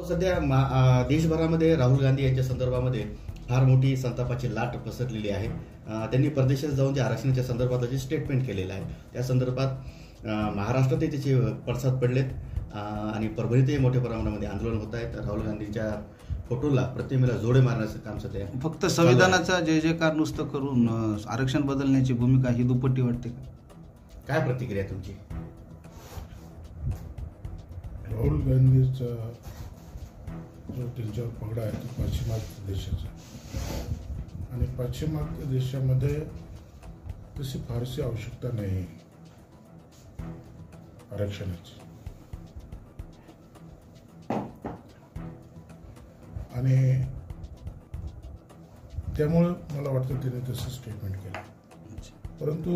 सध्या देशभरामध्ये राहुल गांधी यांच्या संदर्भामध्ये फार मोठी संतापाची लाट पसरलेली आहे. त्यांनी परदेशात जाऊन जे आरक्षणाच्या संदर्भात जे स्टेटमेंट केलेलं आहे त्या संदर्भात महाराष्ट्रातही त्याचे पडसाद पडलेत आणि परभणीतही मोठ्या प्रमाणामध्ये आंदोलन होत आहेत. राहुल गांधींच्या फोटोला प्रतिमेला जोडे मारण्याचं काम सध्या फक्त संविधानाचा जय जयकार नुसतं करून आरक्षण बदलण्याची भूमिका ही दुपट्टी वाटते का? काय प्रतिक्रिया तुमची? राहुल गांधीचा जो त्यांच्यावर पगडा आहे तो पाश्चिमात्य देशाचा आणि पाश्चिमात्य देशामध्ये तशी फारशी आवश्यकता नाही आरक्षणाची. आणि त्यामुळे मला वाटतं तिने तसं स्टेटमेंट केलं. परंतु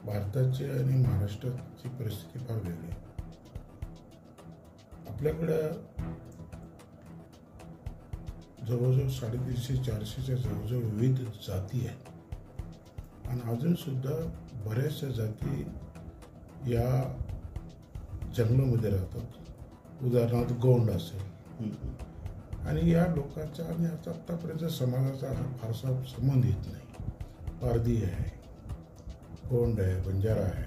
भारताची आणि महाराष्ट्राची परिस्थिती फार वेगळी आहे. आपल्याकडं जवळजवळ 350-400च्या जवळजवळ विविध जाती आहेत आणि अजून सुद्धा बऱ्याचशा जाती या जंगलामध्ये राहतात. उदाहरणार्थ गोंड असेल आणि या लोकांचा आणि आतापर्यंत समाजाचा असा फारसा संबंध येत नाही. पारधी आहे, गोंड आहे, बंजारा आहे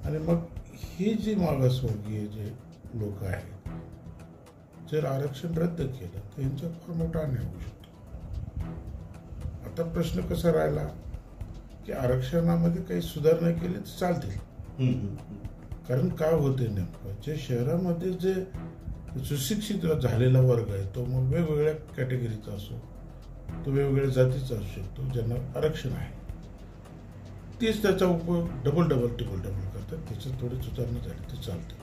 आणि मग ही जी मागासवर्गीय जे लोक आहेत जर आरक्षण रद्द केलं तर यांचा फार मोठा अन्याय होऊ शकतो. आता प्रश्न कसा राहिला की आरक्षणामध्ये काही सुधारणा केली तर चालतील. कारण काय होते नेमकं जे शहरामध्ये जे सुशिक्षित झालेला वर्ग आहे तो मग वेगवेगळ्या कॅटेगरीचा असो, तो वेगवेगळ्या जातीचा असू शकतो ज्यांना आरक्षण आहे, तेच त्याचा उपयोग डबल करतात. त्याच्यात थोडी सुधारणा झाली तर चालते.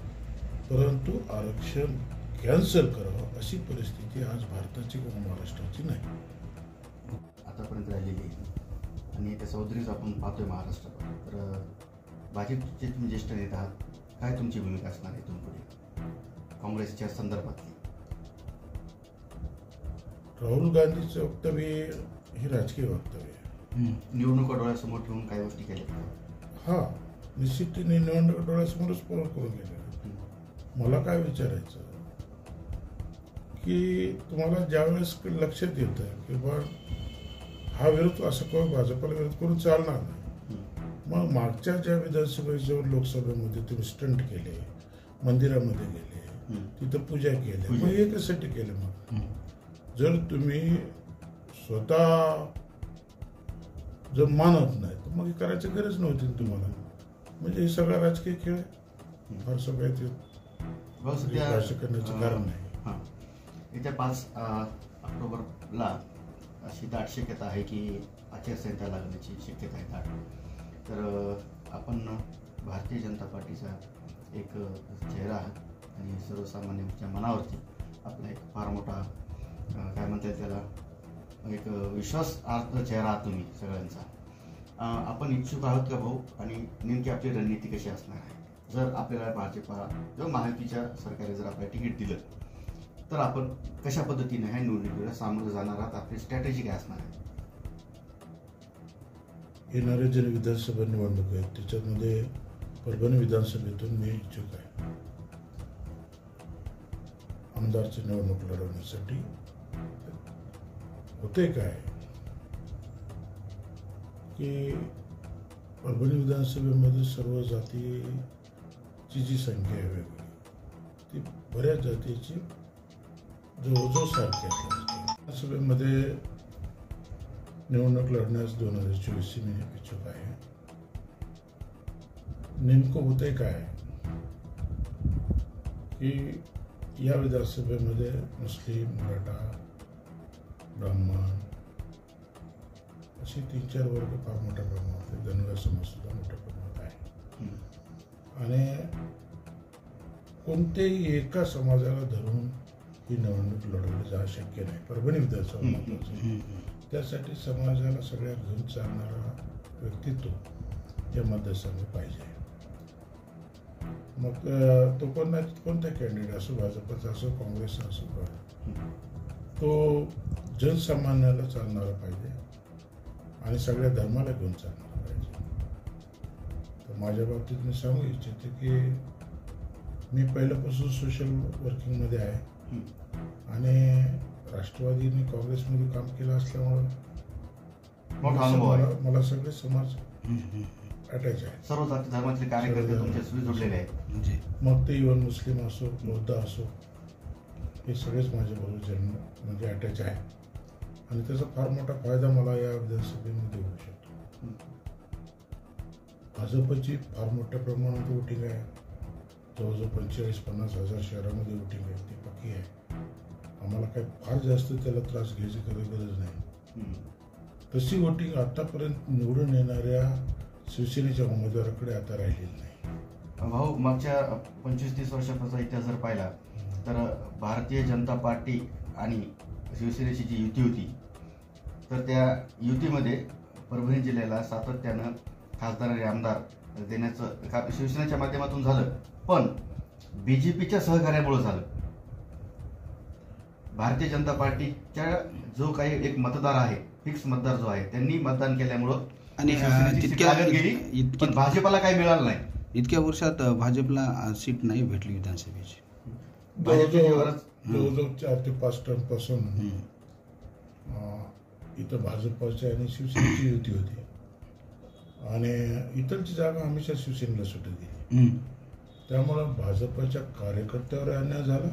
परंतु आरक्षण कॅन्सल करावं अशी परिस्थिती आज भारताची किंवा महाराष्ट्राची नाही आतापर्यंत राहिलेली. आणि त्याचा उद्रेक आपण पाहतोय महाराष्ट्रात. तर भाजपचे तुम्ही ज्येष्ठ नेता आहात, काय तुमची भूमिका असणार आहे इथून पुढे काँग्रेसच्या संदर्भातली? राहुल गांधीचं वक्तव्य हे राजकीय वक्तव्य आहे. निवडणुका डोळ्यासमोर ठेवून काही गोष्टी केल्या? हा, निश्चितपणे निवडणुका डोळ्यासमोरच पूर्ण करून गेले. मला काय विचारायचं की तुम्हाला ज्यावेळेस लक्षात येतं की बा हा विरोध असं करून भाजपला विरोध करून चालणार नाही, मग मागच्या ज्या विधानसभेच्या लोकसभेमध्ये तुम्ही स्टंट केले, मंदिरामध्ये गेले, तिथं पूजा केली, मग हे कशासाठी केलं? मग जर तुम्ही स्वतः जर मानत नाही तर मग करायची गरज नव्हती तुम्हाला. म्हणजे हे सगळा राजकीय खेळ आहे, फारसं काही भाष्य करण्याचं कारण नाही. येत्या 5 ऑक्टोबरला अशी दाट शक्यता आहे की आचारसंहिता लागण्याची शक्यता आहे दाट. तर आपण भारतीय जनता पार्टीचा एक चेहरा आणि सर्वसामान्यांच्या मनावरती आपला एक फार मोठा काय म्हणतात त्याला एक विश्वासार्ह चेहरा आहात तुम्ही सगळ्यांचा. आपण इच्छुक आहोत का भाऊ? आणि नेमकी आपली रणनीती कशी असणार आहे जर आपल्याला भाजपा किंवा महायुतीच्या सरकारने जर आपल्याला तिकीट दिलं तर आपण कशा पद्धतीने ह्या निवडणुकीला सामोरं जाणार आहात? आपली स्ट्रॅटेजी काय असणार आहे? येणारे जे विधानसभा निवडणूक आहेत त्याच्यामध्ये परभणी विधानसभेतून मी इच्छुक आहे आमदारची निवडणूक लढवण्यासाठी. होते काय की परभणी विधानसभेमध्ये सर्व जातीची जी संख्या आहे वेगळी, ती बऱ्याच जातीची जवळजवळ सारखी आहे. विधानसभेमध्ये निवडणूक लढण्यास 2024 मी इच्छुक आहे. नेमकं होतंय काय की या विधानसभेमध्ये मुस्लिम, मराठा, ब्राह्मण असे 3-4 वर्ग फार मोठ्या प्रमाणात आहे. धनगर समाज सुद्धा मोठ्या प्रमाणात आहे. आणि कोणत्याही एका समाजाला धरून ही निवडणूक लढवली जाणं शक्य नाही. परभणी विधानसभा महत्वाची. त्यासाठी समाजाला सगळ्या घेऊन चालणारा व्यक्तित्व या मतदारसंघात पाहिजे. मग तो कोणता कॅन्डिडेट असो, भाजपचा असो, काँग्रेसचा असो, तो जनसामान्याला चालणारा पाहिजे आणि सगळ्या धर्माला घेऊन चालणारा पाहिजे. तर माझ्या बाबतीत मी सांगू इच्छिते की मी पहिल्यापासून सोशल वर्किंगमध्ये आहे हं. आणि राष्ट्रवादीने काँग्रेसमध्ये काम केलं असल्यामुळं मोठा अनुभव आहे. मला सगळे समाज हम्म, हम्म. अटॅच आहे. सर्व धर्मातले कार्यकर्ते सर्व तुमच्याशी जोडलेले आहेत. म्हणजे मग ते इव्हन मुस्लिम असो बौद्ध असो हे सगळेच माझ्याबरोबर जन्म म्हणजे अटॅच आहे आणि त्याचा फार मोठा फायदा मला या विधानसभेमध्ये होऊ शकतो. भाजपची फार मोठ्या प्रमाणात वोटिंग आहे. जवळजवळ 45-50 हजार शहरामध्ये वोटिंग आहे. ती पक्की आहे. आम्हाला काही फार जास्त त्याला त्रास घ्यायची गरज नाही. हं. तशी वोटिंग आतापर्यंत निवडून येणाऱ्या शिवसेनेच्या उमेदवाराकडे आता राहिलेली नाही. भाऊ, मागच्या 25-30 वर्षापासून इतिहास जर पाहिला तर भारतीय जनता पार्टी आणि शिवसेनेची जी युती होती तर त्या युतीमध्ये परभणी जिल्ह्याला सातत्यानं खासदार आणि आमदार देण्याचं शिवसेनेच्या माध्यमातून झालं, पण BJPच्या सहकार्यामुळे झालं. भारतीय जनता पार्टीच्या जो काही एक मतदार आहे, फिक्स मतदार जो आहे, त्यांनी मतदान केल्यामुळं आणि शिवसेनेची सीट लागत गेली, पण भाजपला काही मिळालं नाही. इतक्या वर्षात भाजपला सीट नाही भेटली विधानसभेची. जवळजवळ 4 ते 5 टर्म पासून इथं भाजपच्या आणि शिवसेनेची युती होती आणि इतरची जागा हमेशा शिवसेनेला सुटत गेली. त्यामुळं भाजपच्या कार्यकर्त्यावर अन्याय झाला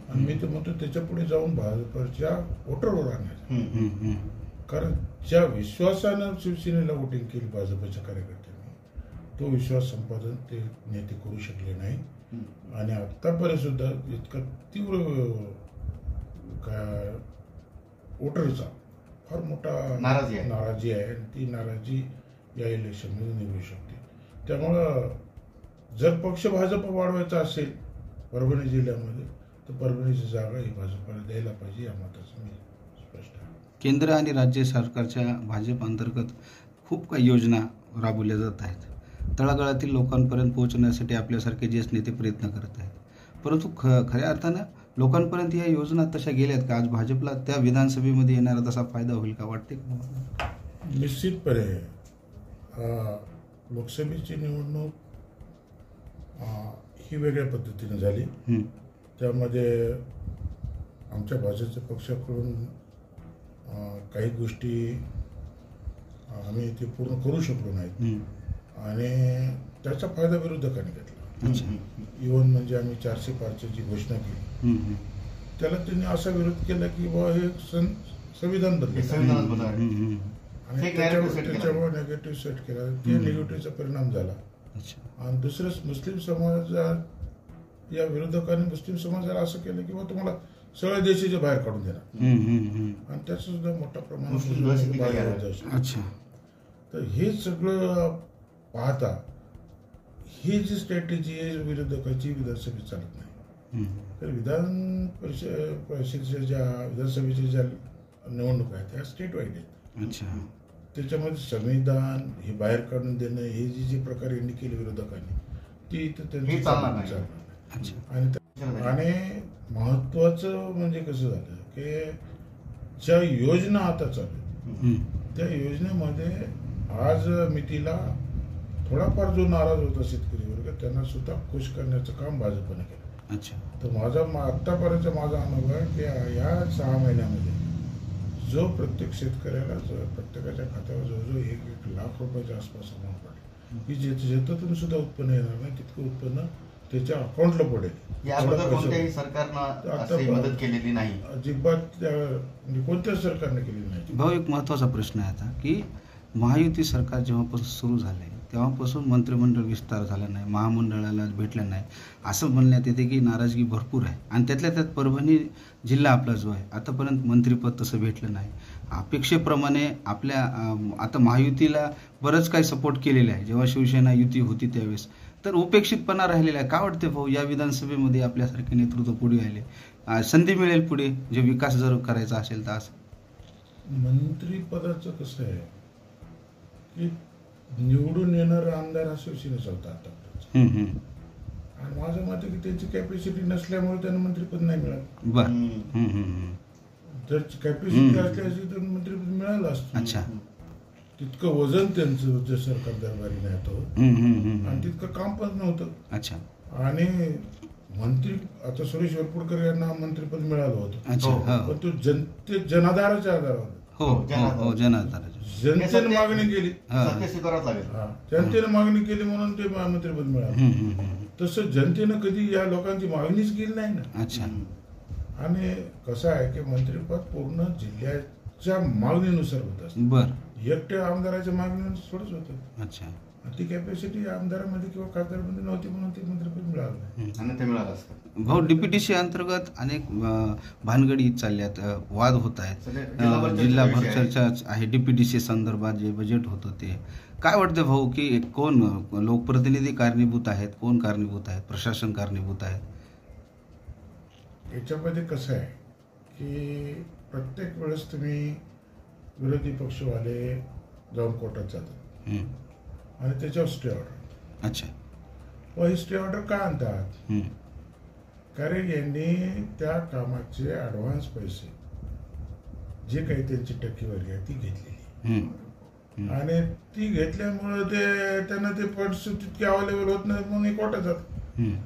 आणि मी तर म्हणतो त्याच्या पुढे जाऊन भाजपच्या वोटरवर अन्याय झाला. कारण ज्या विश्वासानं शिवसेनेला वोटिंग केली भाजपच्या कार्यकर्त्यांनी तो विश्वास संपादन ते नेते करू शकले नाही आणि आतापर्यंत सुद्धा इतका तीव्र वोटरचा फार मोठा नाराजी आहे आणि ती नाराजी या इलेक्शनमध्ये निघू शकते. त्यामुळं जर पक्ष भाजप वाढवायचा असेल परभणी जिल्ह्यामध्ये तर परभणीची जागा ही भाजपला द्यायला पाहिजे या मताचं मी स्पष्ट आहे. केंद्र आणि राज्य सरकारच्या भाजप अंतर्गत खूप काही योजना राबवल्या जात आहेत. तळागाळातील लोकांपर्यंत पोहोचण्यासाठी आपल्यासारखे ज्येष्ठ नेते प्रयत्न करत आहेत, परंतु खऱ्या अर्थानं लोकांपर्यंत या योजना तशा गेल्यात का? आज भाजपला त्या विधानसभेमध्ये येणारा तसा फायदा होईल का वाटते का? निश्चितपणे लोकसभेची निवडणूक ही वेगळ्या पद्धतीने झाली. त्यामध्ये आमच्या भाजपच्या पक्षाकडून काही गोष्टी आम्ही ते पूर्ण करू शकलो नाहीत आणि त्याचा फायदा विरोधकांनी घेतला. इव्हन म्हणजे आम्ही 400 पारची जी घोषणा केली त्याला त्यांनी असा विरोध केला की बाबा हे संविधान बदललं आणि त्याच्यामुळे नेगेटिव्ह सेट केला. ते निगेटिव्हचा परिणाम झाला. आणि दुसरं मुस्लिम समाजात या विरोधकांनी मुस्लिम समाजाला असं केलं की तुम्हाला सगळ्या देशाच्या बाहेर काढून देणार आणि त्याचा सुद्धा मोठा प्रमाणात. तर हे सगळं पाहता ही जी स्ट्रॅटेजी आहे विरोधकाची विधानसभेत चालत नाही. तर विधान परिषदेच्या ज्या विधानसभेच्या ज्या निवडणुका आहेत त्या स्टेट वाईड आहेत. त्याच्यामध्ये संविधान हे बाहेर काढून देणं हे जे प्रकारे यांनी केले विरोधकांनी ती त्यांची चालणार नाही. आणि महत्वाचं म्हणजे कसं झालं की ज्या योजना आता चालू त्या योजनेमध्ये आज मितीला थोडाफार जो नाराज होता शेतकरी वर्ग त्यांना सुद्धा खुश करण्याचं काम भाजपने केलं. तर आतापर्यंत माझा अनुभव आहे की या 6 महिन्यामध्ये जो प्रत्येक शेतकऱ्याला प्रत्येकाच्या खात्यावर जवळजवळ 1 लाख रुपयाच्या आसपास अमाऊंट पडेल की ज्याच्यातून सुद्धा उत्पन्न येणार नाही तितकं उत्पन्न त्याच्या अकाउंटला पडेल. याबद्दल कोणत्याही सरकारनं मदत केलेली नाही, अजिबात म्हणजे कोणत्याच सरकारने केलेली नाही. भाऊ, एक महत्त्वाचा प्रश्न आहे आता की महायुती सरकार जेव्हापासून सुरू झाले तेव्हापासून मंत्रिमंडळ विस्तार झाला नाही, महामंडळाला भेटलं नाही असं म्हणण्यात येते की नाराजगी भरपूर आहे. आणि त्यातल्या त्यात परभणी जिल्हा आपला जो आहे आतापर्यंत मंत्रिपद तसं भेटलं नाही. अपेक्षेप्रमाणे आपल्या आता महायुतीला बरंच काही सपोर्ट केलेलं आहे. जेव्हा शिवसेना युती होती त्यावेळेस तर उपेक्षितपणा राहिलेला आहे. का वाटते भाऊ या विधानसभेमध्ये आपल्यासारखे नेतृत्व पुढे आले, संधी मिळेल पुढे जे विकास जर करायचा असेल तर? असं मंत्रिपदाचं कसं आहे की निवडून येणारा आमदार हा शिवसेनेचा होता आतापर्यंत आणि माझं मत आहे की त्यांची कॅपॅसिटी नसल्यामुळे त्यांना मंत्रिपद नाही मिळालं. जर कॅपॅसिटी असली असती तर मंत्रिपद मिळालं असतं. तितकं वजन त्यांचं सरकार दरबारी नाही होतं आणि तितकं काम पण नव्हतं. आणि मंत्री आता सुरेश वरपुडकर यांना मंत्रिपद मिळालं होतं, अच्छा. हो. हो पण तो जनाधाराच्या आधारावर हो हो जनाधाराच्या. जनतेने मागणी केली. हा. सत्य स्वीकारावं लागेल. हा, जनतेने मागणी केली म्हणून ते मंत्रिपद मिळालं. तसं जनतेनं कधी या लोकांची मागणीच केली नाही ना. अच्छा. आणि कसं आहे की मंत्रिपद पूर्ण जिल्ह्याच्या मागणीनुसार होत असतं. बर. एकट्या आमदाराच्या मागणीनुसार थोडंच होतं. अच्छा. ती कॅपॅसिटी आमदारामध्ये किंवा खासदारमध्ये नव्हती म्हणून ते मंत्रिपद मिळालं नाही. आणि ते मिळालं असतं. भाऊ, डीपीटीसी अंतर्गत अनेक भानगडी चालल्यात, वाद होत आहेत, सगळे जिल्हाभर जिल्हाभर चर्चेचा विषय चर्चा आहे. डीपीटीसी संदर्भात जे बजेट होतं ते काय वाटतं भाऊ, की कोण लोकप्रतिनिधी कारणीभूत आहेत, कोण कारणीभूत आहेत, प्रशासन कारणीभूत आहेत? याच्यामध्ये कसं आहे की प्रत्येक वेळेस तुम्ही विरोधी पक्षवाले जाऊन कोर्टात जातात हम्म. आणि त्याच्यावर स्टे ऑर्डर. अच्छा. व ही स्टे ऑर्डर का आणतात? हम्म. कारण यांनी त्या कामाचे ॲडव्हान्स पैसे जे काही त्यांची टक्केवारी आहे ती घेतलेली, हम्म. आणि ती घेतल्यामुळं ते त्यांना ते फंड्स तितके अवेलेबल होत नाहीत म्हणून हे कोर्टात जातात. हम्म.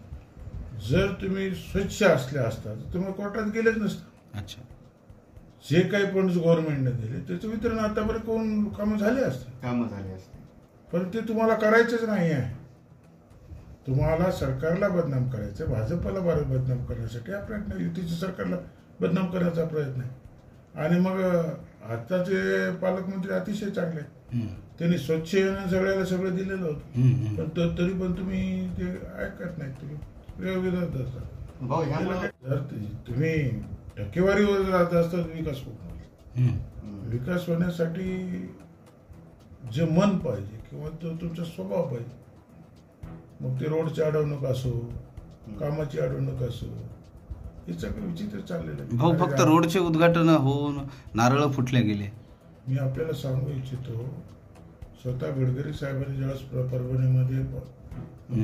जर तुम्ही स्वच्छ असल्या असता तर तुम्ही कोर्टात गेलेच नसतं. अच्छा. जे काही फंड्स गव्हर्नमेंटने दिले त्याचं वितरण आतापर्यंत कोण कामं झाले असते, कामं झाली असते. पण ते तुम्हाला करायचंच नाही आहे. तुम्हाला सरकारला बदनाम करायचं, भाजपला बदनाम करण्यासाठी हा प्रयत्न, युतीच्या सरकारला बदनाम करण्याचा प्रयत्न आहे. आणि मग आताचे पालकमंत्री अतिशय चांगले आहेत. हम्म. त्यांनी स्वच्छ सगळ्याला सगळं दिलेलं होतं, हम्म. पण तरी पण तुम्ही ते ऐकत नाही, तुम्ही विरोधात असतात. भाऊ ह्यामुळे जर तुम्ही टक्केवारीवर राहत असता तर विकास होत नाही. हम्म. विकास होण्यासाठी जे मन पाहिजे किंवा तो तुमचा स्वभाव पाहिजे. मग ते रोडची अडवणूक असो, कामाची अडवणूक असो, हे सगळं विचित्र चाललेलं आहे. भाऊ, फक्त रोडचे उद्घाटन होऊन नारळ फुटले गेले. मी आपल्याला सांगू इच्छितो, स्वतः गडकरी साहेबांनी ज्यावेळेस परभणीमध्ये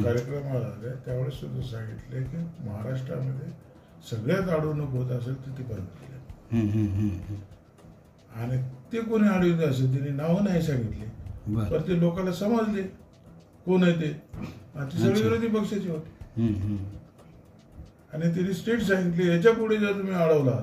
कार्यक्रम आला त्यावेळेस सुद्धा सांगितले की महाराष्ट्रामध्ये सगळ्यात अडवणूक होत असेल तर ती परभणी. आणि ते कोणी अडवित असेल त्यांनी नावं नाही सांगितले, बर. पण ते लोकांना समजले कोण आहे ते, आणि ते सगळे अच्छा. विरोधी पक्षाचे होते. हम्म. आणि त्यांनी स्टेट सांगितले याच्या पुढे जर तुम्ही अडवला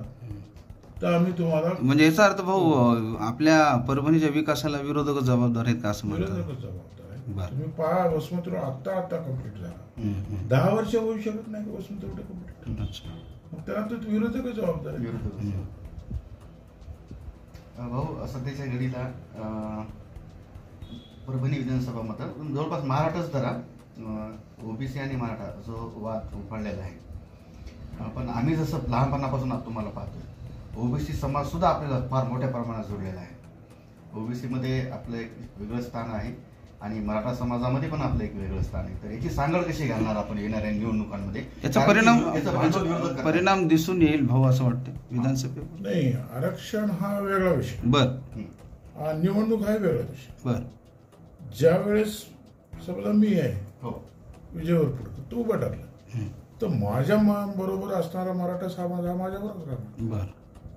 तर आम्ही तुम्हाला म्हणजे याचा अर्थ भाऊ, आपल्या परभणीच्या विकासाला विरोधक जबाबदार आहेत का असं म्हणतात? विरोधकच जबाबदार आहे. बरं. तुम्ही पहा, वसमतराव आता कम्प्लीट झाला, 10 वर्ष होऊ शकत नाही की वसमतराव कम्प्लीट. अच्छा. मग त्याला तो विरोधकच जबाबदार आहे. विरोध. भाऊ, सध्याच्या घडीला परभणी विधानसभा मत जवळपास महाराष्ट्रच धरा, ओबीसी आणि मराठा जो वाद उफाळलेला आहे. पण आम्ही जसं लहानपणापासून तुम्हाला पाहतोय, ओबीसी समाज सुद्धा आपल्याला फार मोठ्या प्रमाणात जोडलेला आहे. ओबीसी मध्ये आपलं एक वेगळं स्थान आहे आणि मराठा समाजामध्ये पण आपलं एक वेगळं स्थान आहे. तर याची सांगड कशी घालणार आपण येणाऱ्या निवडणुकांमध्ये? याचा परिणाम दिसून येईल भाऊ असं वाटतं विधानसभेवर? नाही, आरक्षण हा वेगळा विषय, बर. निवडणूक हा वेगळा विषय. बर. ज्या वेळेस समजा मी आहे, हो, विजय वरपुडकर, तो उभा टाकला, तर माझ्या बरोबर असणारा मराठा समाज हा माझ्या बरोबर राहणार. बर.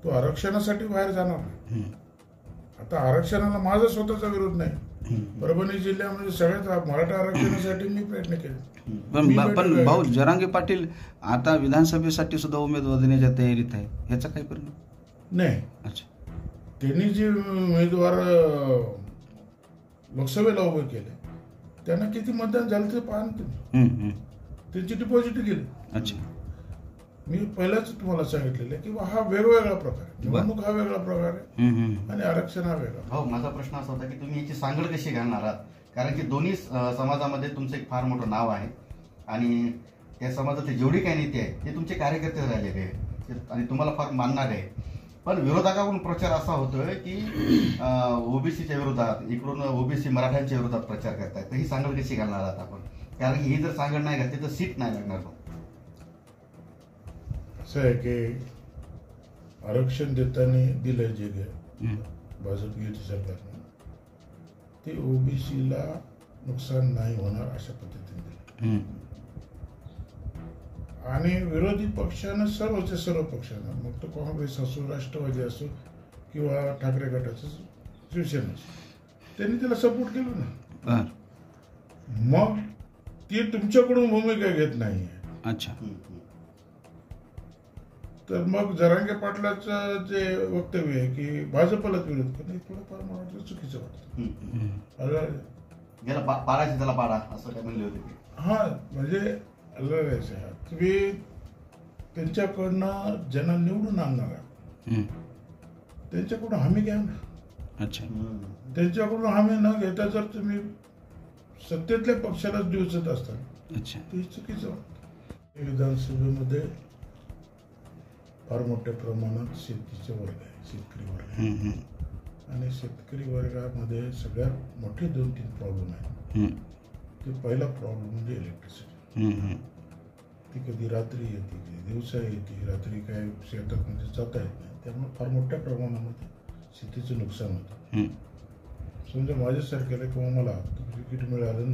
तो आरक्षणासाठी बाहेर जाणार नाही. आता आरक्षणाला माझा स्वतःचा विरोध नाही. परभणी जिल्ह्यामध्ये सगळ्यात मराठा आरक्षणासाठी मी प्रयत्न केले. पण भाऊ, जरांगे पाटील आता विधानसभेसाठी सुद्धा उमेदवार देण्याच्या तयारीत आहे, ह्याचा काही परिणाम नाही? अच्छा. त्यांनी जे उमेदवार लोकसभेला उभे केले त्यांना किती मतदान झालं ते पाहा ना तुम्ही. त्यांची डिपॉझिट गेली. अच्छा. मी पहिलाच तुम्हाला सांगितलेलं आहे की हा वेगवेगळा प्रकार आहे, निवडणूक हा वेगळा प्रकार आहे आणि आरक्षण हा वेगळा. भाऊ, माझा प्रश्न असा होता की तुम्ही याची सांगड कशी घालणार आहात? कारण की दोन्ही समाजामध्ये तुमचं एक फार मोठं नाव आहे आणि त्या समाजातले जेवढे काही नेते आहेत ते तुमचे कार्यकर्ते राहिलेले आहेत आणि तुम्हाला फार मानणारे आहे. पण विरोधकाकडून प्रचार असा होतोय की ओबीसीच्या विरोधात, इकडून ओबीसी मराठ्यांच्या विरोधात प्रचार करतायत. तर ही सांगड कशी घालणार आहात आपण? कारण की ही जर सांगड नाही घातली तर सीट नाही लागणार. असं आहे की आरक्षण देताना दिलं जे भाजप युती सरकारनं, ते ओबीसीला नुकसान नाही होणार अशा पद्धतीने दिलं. आणि विरोधी पक्षानं सर्वच्या सर्व पक्षांना, मग तो काँग्रेस असो, राष्ट्रवादी असो किंवा ठाकरे गटाचं शिवसेना असो, त्यांनी त्याला सपोर्ट केलं ना. बर. मग ती तुमच्याकडून भूमिका घेत नाही. अच्छा. तर मग जरांगे पाटलाचं जे वक्तव्य आहे की भाजपलाच विरोध करणं, थोडंफार मला वाटतं चुकीचं वाटतं. गेला पाडायचे त्याला पाडा असं काय म्हणले होते. हा म्हणजे तुम्ही त्यांच्याकडनं ज्यांना निवडून आणणार त्यांच्याकडून हमी घ्या ना. अच्छा. त्यांच्याकडून हमी न घेता जर तुम्ही सत्तेतल्या पक्षालाच दिवसत असताल अच्छा ते चुकीचं वाटतं. विधानसभेमध्ये फार मोठ्या प्रमाणात शेतीचे वर्ग आहे, शेतकरी वर्ग आहे. आणि शेतकरी वर्गामध्ये सगळ्यात मोठे 2-3 प्रॉब्लेम आहेत. ते पहिला प्रॉब्लेम म्हणजे इलेक्ट्रिसिटी. ती कधी रात्री येते, कधी दिवसा येते. रात्री काय शेतात म्हणजे जाता येत नाही, त्यामुळे फार मोठ्या प्रमाणामध्ये शेतीचं नुकसान होतं. समजा माझ्यासारख्याला किंवा मला तिकीट मिळालं,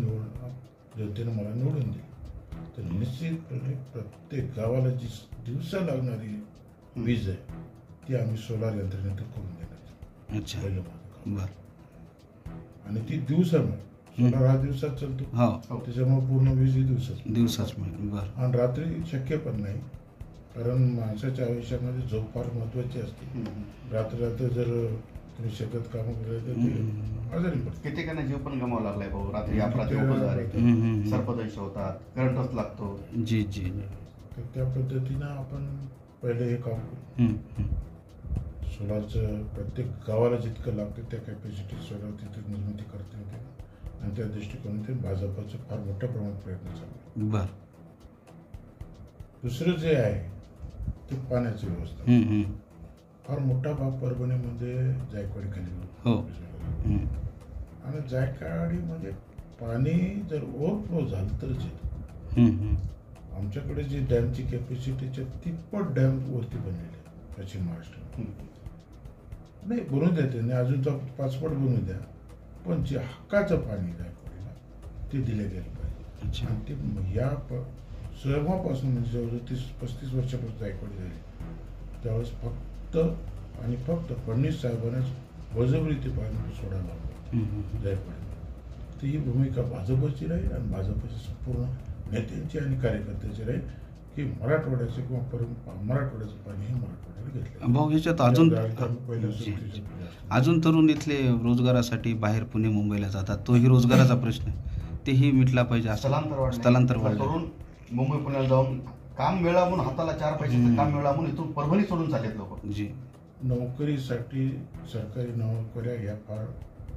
जनतेनं मला निवडून दिली, तर निश्चितपणे प्रत्येक गावाला जी दिवसा लागणारी वीज आहे ती आम्ही सोलार यंत्रणेतून करून देणार. अच्छा. पहिलं माझं बर. आणि ती दिवसा मिळेल. सोलार हा दिवसात चालतो, त्याच्यामुळे पूर्ण वीज ही दिवसाच मिळेल. बर. आणि रात्री शक्य पण नाही, कारण माणसाच्या आयुष्यामध्ये झोप फार महत्वाची असते. रात्र जर तुम्ही शेतात काम केलं तर ते आजारी पडतात. कित्येकांना जीव पण गमावा लागलाय भाऊ. रात्री अपरात्री सर्पदंश होतात, करंटच लागतो. जी जी. तर त्या पद्धतीनं आपण पहिले हे काम करू. सोलारचं प्रत्येक गावाला जितकं लागतं त्या कॅपॅसिटी सोलार तिथे निर्मिती करता येते आणि त्या दृष्टिकोनातून भाजपाचं फार मोठ्या प्रमाणात प्रयत्न चालू. बर. दुसरं जे आहे ते पाण्याची व्यवस्था. फार मोठा भाग परभणीमध्ये जायकवाडी खाली आणि जायकवाडीमध्ये पाणी जर ओव्हरफ्लो झालं तरच येतं. आमच्याकडे जी डॅमची कॅपॅसिटीच्या तिप्पट डॅम वरती बनलेले आहे पश्चिम महाराष्ट्र. नाही बनवून देते नाही, अजून तर 5 पट बनवून द्या, पण जे हक्काचं पाणी जायकवाडीला ते दिलं गेलं पाहिजे. आणि ते या स्वयंपापासून म्हणजे जवळजवळ 30-35 वर्षापासून जायकवाडी झाली त्यावेळेस फक्त आणि फक्त फडणवीस साहेबांनाच बळजबरी ते पाणी सोडायला लावलं जायकवाडी. तर ही भूमिका भाजपची राहील आणि भाजपची संपूर्ण नेत्यांची आणि कार्यकर्त्याची राहील की मराठवाड्याचं किंवा मराठवाड्याचं पाणी हे मराठवाड्याला घेतलं. भाऊ ह्याच्यात अजून तरुण इथले रोजगारासाठी बाहेर पुणे मुंबईला जातात, तोही रोजगाराचा प्रश्न तेही मिटला पाहिजे. स्थलांतर वाढलं. मुंबई पुण्याला जाऊन काम मिळावं म्हणून, हाताला 4 पैशाचं काम मिळावं म्हणून इथून परभणी सोडून चाललेत लोक. जी. नोकरीसाठी सरकारी नोकऱ्या ह्या फार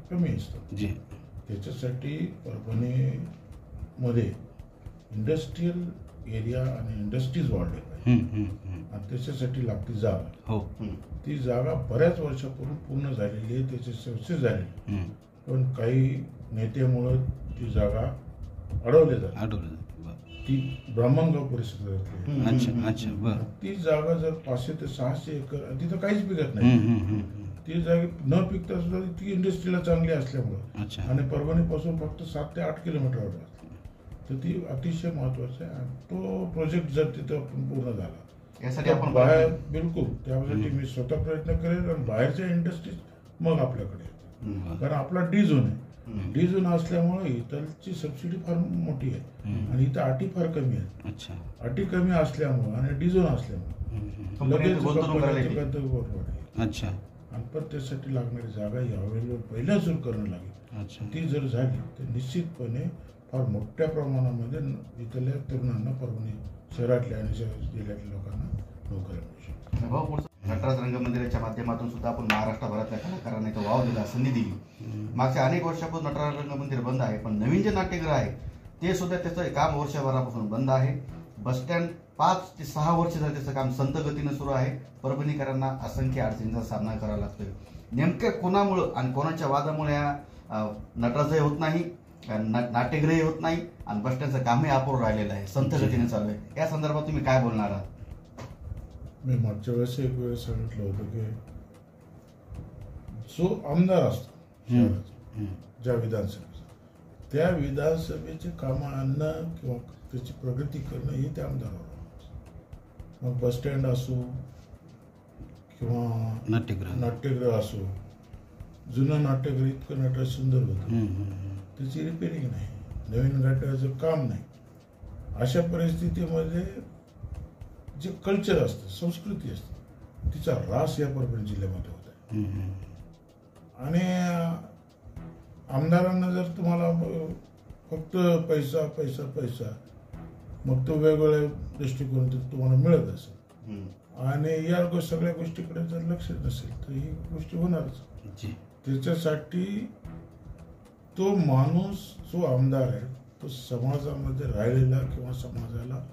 कमी असतात. जी. त्याच्यासाठी परभणीमध्ये इंडस्ट्रीयल एरिया आणि इंडस्ट्रीज वाढले पाहिजे आणि त्याच्यासाठी लागती जागा. ती जागा बऱ्याच वर्षापूर्वी पूर्ण झालेली आहे, त्याचे सक्सेस झाले, पण काही नेत्यामुळं ती जागा अडवली जाते. ती ब्राह्मणगाव परिसरातली ती जागा जर 500 ते 600 एकर तिथं काहीच पिकत नाही. ती जागा न पिकता सुद्धा ती इंडस्ट्रीला चांगली असल्यामुळं आणि परभणीपासून फक्त 7 ते 8 किलोमीटरवर असते, तर ती अतिशय महत्वाचं आहे. तो प्रोजेक्ट जर तिथं पूर्ण झाला यासाठी आपण बाहेर बिलकुल त्यासाठी मी स्वतः प्रयत्न करेल आणि बाहेरच्या इंडस्ट्रीज मग आपल्याकडे येतात. कारण आपला डी झोन आहे, डी झोन असल्यामुळे इथलची सबसिडी फार मोठी आहे आणि इथं अटी फार कमी आहेत. अटी कमी असल्यामुळे आणि डी झोन असल्यामुळे लगेच आणि पण त्यासाठी लागणारी जागा यावेळेला पहिल्या सुरू करणं लागेल. ती जर झाली तर निश्चितपणे फार मोठ्या प्रमाणामध्ये इथल्या तरुणांना परभणी शहरातल्या आणि जिल्ह्यातल्या लोकांना नोकऱ्या मिळू शकतात. नटराज रंगमंदिराच्या माध्यमातून सुद्धा आपण महाराष्ट्रभरातल्या कलाकारांना इथं वाव दिला, संधी दिली. मागच्या अनेक वर्षापासून नटराज रंगमंदिर बंद आहे, पण नवीन जे नाट्यगृह आहे ते सुद्धा त्याचं काम वर्षभरापासून बंद आहे. बसस्टँड 5 ते 6 वर्ष झालं त्याचं काम संत गतीनं सुरू आहे. परभणीकरांना असंख्य अडचणींचा सामना करावा लागतोय. नेमक्या कोणामुळं आणि कोणाच्या वादामुळे नटराजही होत नाही, नाट्यगृहही होत नाही आणि बसस्टँडचं कामही अपूर्ण राहिलेलं आहे, संत गतीने चालू आहे. या संदर्भात तुम्ही काय बोलणार आहात? मी मागच्या वेळेस एक वेळ सांगितलं होतं की जो आमदार असतो ज्या विधानसभेचा त्या विधानसभेचे कामं आणणं किंवा त्याची प्रगती करणं हे त्या आमदारावर. मग बसस्टँड असो किंवा नाट्यगृह असो, जुनं नाट्यगृह इतकं नटराज सुंदर होतं, त्याची रिपेरिंग नाही, नवीन नाट्याचं काम नाही. अशा परिस्थितीमध्ये जे कल्चर असतं, संस्कृती असते, तिचा ऱ्हास या परभणी जिल्ह्यामध्ये होत आहे. आणि आमदारांना जर तुम्हाला फक्त पैसा पैसा पैसा, मग तो वेगवेगळ्या दृष्टिकोन तुम्हाला मिळत असेल आणि या सगळ्या गोष्टीकडे जर लक्ष नसेल तर ही गोष्टी होणारच. त्याच्यासाठी तो माणूस जो आमदार आहे तो समाजामध्ये राहिलेला किंवा समाजाला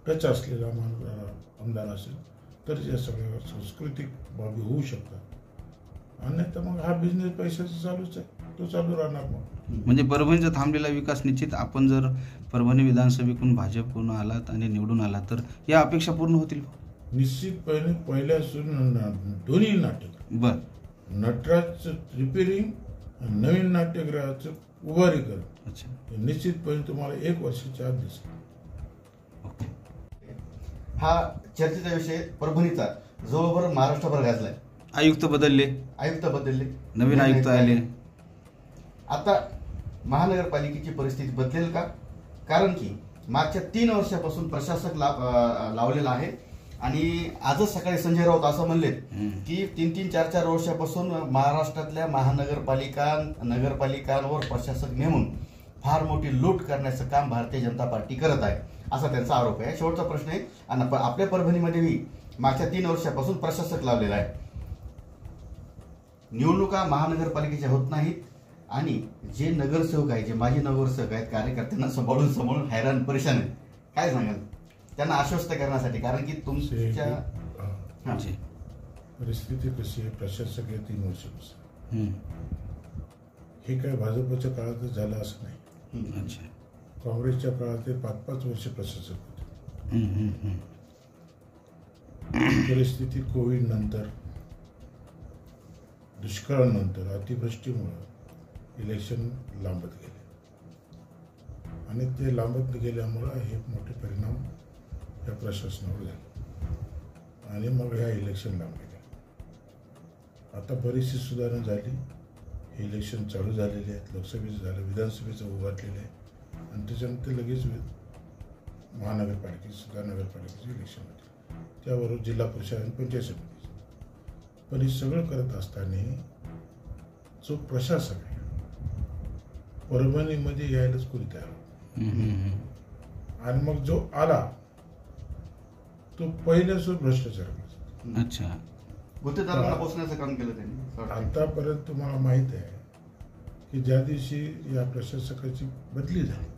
टच असलेला माणूस आमदार असेल तर या सगळ्या सांस्कृतिक बाबी होऊ शकतात. आणि तर मग हा बिझनेस पैशाचा चालूच आहे, तो चालू राहणार. मग म्हणजे परभणीचा थांबलेला विकास निश्चित आपण जर परभणी विधानसभेतून भाजपकडून आलात आणि निवडून आलात तर या अपेक्षा पूर्ण होतील. निश्चितपणे पहिल्यापासून दोन्ही नाट्यगृह, बर, नटराजचं रिपेरिंग आणि नवीन नाट्यगृहाचं उभारीकरण, अच्छा, हे निश्चितपणे तुम्हाला 1 वर्षाच्या आत दिसेल. हा चर्चेचा विषय परभणीचा जवळभर महाराष्ट्रभर गाजलाय. आयुक्त बदलले, नवीन आयुक्त आले. आता महानगरपालिकेची परिस्थिती बदलेल का? कारण की मागच्या 3 वर्षापासून प्रशासक लावलेला आहे आणि आजच सकाळी संजय राऊत असं म्हणले की 3-3, 4-4 वर्षापासून महाराष्ट्रातल्या नगरपालिकांवर प्रशासक नेमून फार मोठी लूट करण्याचं काम भारतीय जनता पार्टी करत आहे, असा त्यांचा आरोप आहे. शेवटचा प्रश्न आहे, आणि आपल्या परभणीमध्येही मागच्या 3 वर्षापासून प्रशासक लावलेला आहे. निवडणुका महानगरपालिकेच्या होत नाहीत आणि जे नगरसेवक आहेत, जे माजी नगरसेवक आहेत, कार्यकर्त्यांना सांभाळून हैराण परेशान आहेत. काय सांगाल त्यांना आश्वस्त करण्यासाठी? कारण की तुमच्या परिस्थिती कशी आहे, प्रशासक आहे 3 वर्षापासून. हे काय भाजपच्या काळातच झालं असं नाही. काँग्रेसच्या काळात ते 5-5 वर्ष प्रशासक होते. परिस्थिती कोविड नंतर, दुष्काळानंतर, अतिवृष्टीमुळे इलेक्शन लांबत गेले आणि ते लांबत गेल्यामुळं हे मोठे परिणाम या प्रशासनावर झाले आणि मग ह्या इलेक्शन लांब गेले. आता बरीचशी सुधारणा झाली, हे इलेक्शन चालू झालेले आहेत, लोकसभेचं झालं, विधानसभेचं उभारलेलं आहे आणि त्याच्यानंतर लगेच नगरपालिकेचं इलेक्शन होते, त्याबरोबर जिल्हा परिषद आणि पंचायत समितीचं. पण हे सगळं करत असताना जो प्रशासक आहे परभणीमध्ये यायलाच कोणी तयार होत आणि मग जो आला तो पहिल्याच भ्रष्टाचार करतो. अच्छा, गुत्तेदारांना पोचण्याचं काम केलं त्यांनी. आतापर्यंत तुम्हाला माहित आहे की ज्या दिवशी या प्रशासकाची बदली झाली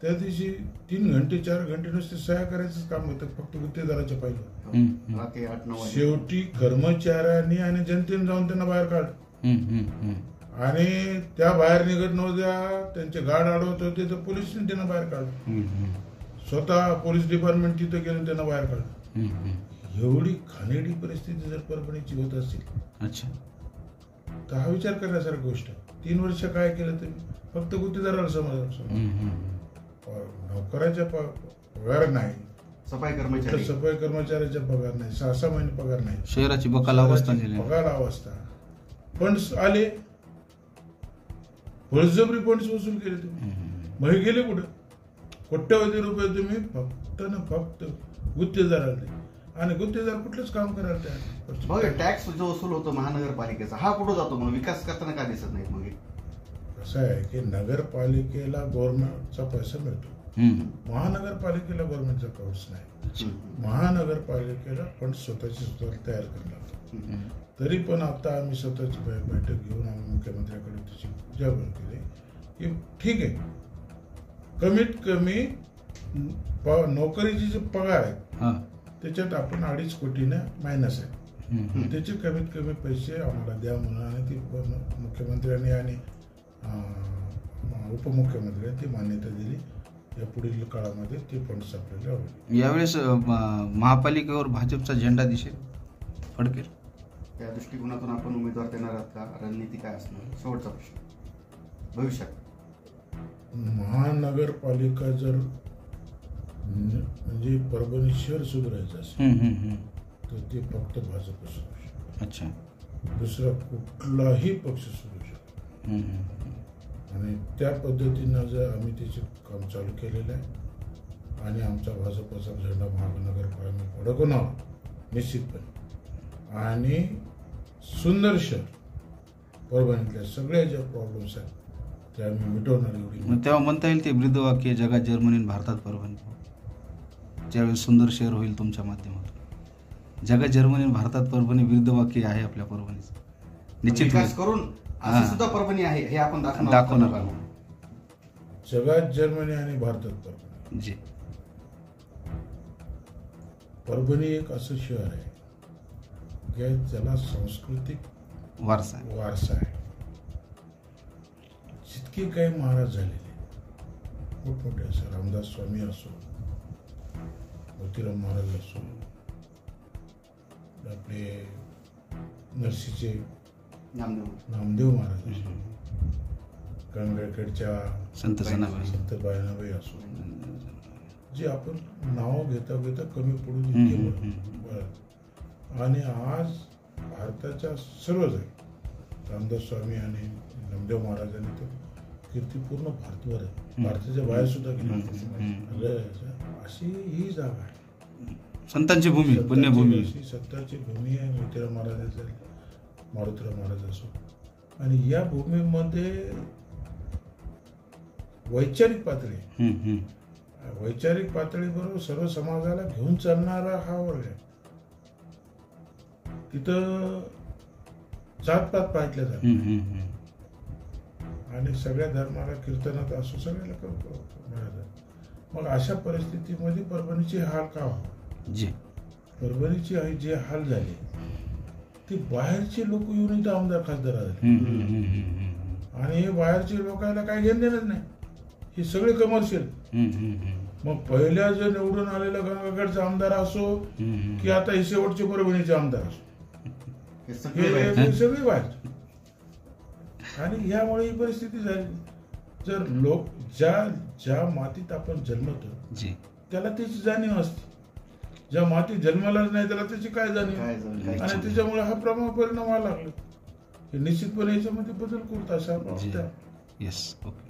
त्या दिवशी 3 घंटे 4 घंटे नुसते सह्या करायचंच काम होतं, फक्त गुत्तेदाराच्या पाहिलं. शेवटी कर्मचाऱ्यांनी आणि जनतेने जाऊन त्यांना बाहेर काढलं आणि त्या बाहेर निघत नव्हत्या, त्यांचे गार्ड अडवत होते तर पोलिसांनी त्यांना बाहेर काढलं. स्वतः पोलीस डिपार्टमेंट तिथं गेलं त्यांना बाहेर काढलं. एवढी घाणेरडी परिस्थिती जर परभणीची होत असेल, अच्छा, तर हा विचार करण्यासारखी गोष्ट आहे. 3 वर्ष काय केलं तुम्ही? फक्त गुत्तेदाराला समज, नोकराच्या पगार नाही, सफाई कर्मचाऱ्याचा पगार नाही, 6-6 महिने पगार नाही, शहराची बकाल अवस्था, फंड्स आले, बळजबरी फंड्स वसूल केले तुम्ही. मग हे गेले कुठं? कोट्यवधी रुपये तुम्ही फक्त ना फक्त गुत्तेदाराला दिले आणि गुत्तेदार कुठलंच काम करायला तयार. टॅक्स जो वसूल होतो महानगरपालिकेचा, हा कुठं जातो म्हणून विकास करताना काय दिसत नाही? मग कसं आहे की नगरपालिकेला गव्हर्नमेंटचा पैसा मिळतो, महानगरपालिकेला गव्हर्नमेंटचा फंड्स नाही. महानगरपालिकेला फंड स्वतःचे तयार करायला लागतात. तरी पण आता आम्ही स्वतःची बैठक घेऊन आम्ही मुख्यमंत्र्याकडे त्याची विचारणा केली की ठीक आहे, कमीत कमी नोकरीचे जे पगार आहेत त्याच्यात आपण 2.5 कोटीने मायनस आहे, त्याचे कमीत कमी पैसे आम्हाला द्या म्हणून आणि ती मुख्यमंत्र्यांनी आणि उपमुख्यमंत्र्यांनी ती मान्यता दिली. या पुढील काळामध्ये ते फंड्स आपल्याला आवडले. यावेळेस महापालिकेवर भाजपचा झेंडा दिसेल, फडकेल, त्या दृष्टिकोनातून आपण उमेदवार देणार आहात का? रणनीती काय असणार? शेवटचा प्रश्न, भविष्यात महानगरपालिका जर म्हणजे परभणी शहर सुधारायचं असेल तर ते फक्त भाजप सुरू शकतो. अच्छा, दुसरा कुठलाही पक्ष सुरू शकतो आणि त्या पद्धतीनं जर आम्ही त्याचे काम चालू केलेलं आहे आणि आमचा भाजपचा झेंडा महानगरपालिका फडकवणार निश्चितपणे. आणि सुंदर शहर परभणीतल्या सगळ्या ज्या प्रॉब्लेम्स आहेत त्या आम्ही मिटवणार एवढी. मग तेव्हा म्हणता येईल ते ब्रीदवाक्य जगात जर्मनी आणि भारतात परभणी, ज्यावेळेस सुंदर शहर होईल तुमच्या माध्यमातून. जगात जर्मनी आणि भारतात परभणी ब्रीदवाक्य आहे आपल्या परभणीचं. निश्चित विकास करून अशी सुद्धा परभणी आहे हे आपण दाखवणार आहोत. जगात जर्मनी आणि भारतात परभणी. जी. परभणी एक असं शहर आहे की ज्याला सांस्कृतिक वारसा आहे. जितके काही महाराज झालेले मोठमोठे असो, रामदास स्वामी असो, मोतीराम महाराज असो, आपले नरसीचे नामदेव महाराज असो, गंगाखेडच्या संत बायनाबाई असो, जे आपण नावं घेता घेता कमी पडून इतके. आणि आज भारताच्या सर्व जागी रामदास स्वामी आणि नामदेव महाराजांनी तर कीर्ती पूर्ण भारतभर आहे, भारताच्या बाहेर सुद्धा गेली. अशी ही जागा आहे, संतांची भूमी, पुण्यभूमी, सत्ताची भूमी आहे. मोतीराम महाराजांचा मारुतीराम महाराज असो. आणि या भूमीमध्ये वैचारिक पातळीबरोबर सर्व समाजाला घेऊन चालणारा हा वर्ग आहे. तिथं जातपात पाहिल्या जातात आणि सगळ्या धर्माला कीर्तनात असो सगळ्याला मिळतात. मग अशा परिस्थितीमध्ये परभणीचे हाल का व्हावे? परभणीचे जे हाल झाले ते बाहेरचे लोक येऊन इथं आमदार खासदार झाले. आणि हे बाहेरचे लोकांना काही घेणं देणंच नाही, हे सगळे कमर्शियल. मग पहिल्या जे निवडून आलेला गंगाखेडचा आमदार असो की आता हे शेवटचे परभणीचे आमदार असो, हे सगळे बाहेर. आणि यामुळे ही परिस्थिती झाली. जर लोक ज्या मातीत आपण जन्मतो त्याला त्याची जाणीव असते, ज्या मातीत जन्मालाच नाही त्याला त्याची काय जाणीव. आणि त्याच्यामुळे हा परिणाम व्हायला लागला. निश्चितपणे याच्यामध्ये बदल करत असा. येस. ओके.